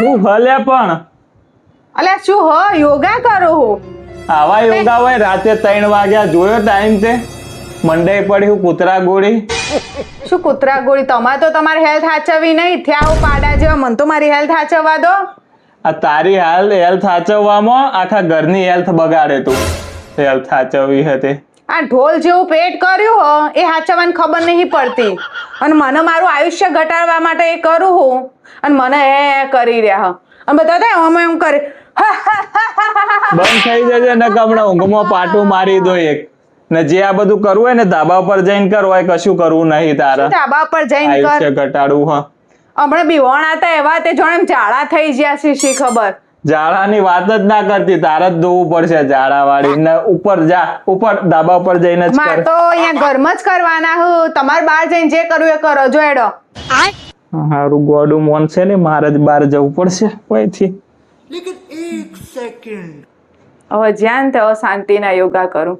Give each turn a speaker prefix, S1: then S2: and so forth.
S1: શું ભલે પણ
S2: અલ્યા શું હો યોગા કરો હો
S1: આવા યોગા હોય રાતે 3 વાગ્યા જોયો ટાઈમ તે મંડે પડ્યું કૂતરા ગોળી
S2: શું કૂતરા ગોળી તમારે તો તમારી હેલ્થ સાચવવી નહીં થયા હું પાડા જેવા મને તો મારી હેલ્થ સાચવવા દો
S1: આ તારી હેલ્થ સાચવવામાં આખા ઘરની હેલ્થ બગાડે તું હેલ્થ સાચવવી હતી
S2: આ ઢોલ જેવું પેટ કર્યું હો એ સાચવવાની ખબર નહીં પડતી અને મને મારું આયુષ્ય ઘટાડવા માટે એ કરું હું અને મને એ કરી રહ્યા હો અને બધા થાય અમે એમ કરે
S1: બંધ થઈ જજે ને હમણાં ઊંઘમાં પાટું મારી દો એક ને જે આ બધું કરવું હોય ને ધાબા પર જઈને કરવું હોય કશું કરવું નહીં તારે
S2: ધાબા પર જઈને કર
S1: આયુષ્ય ઘટાડવું હા
S2: હમણાં બીવાણ હતા એવા તે જોડે એમ ઝાડા થઈ ગયા છે શી ખબર
S1: ઝાડાની વાત જ ના કરતી તારે જ ધોવું પડશે ઝાડા વાળી ને ઉપર જા ઉપર ધાબા ઉપર જઈને જ
S2: માર
S1: કર
S2: તો અહીંયા ઘરમાં જ કરવાના હું તમારે બહાર જઈને જે કરવું એ કરો જો એડો
S1: હારું ગોડું મોન છે ને મારે જ બહાર જવું પડશે કોઈથી
S2: હવે જ્યાં ને તે શાંતિના યોગા કરું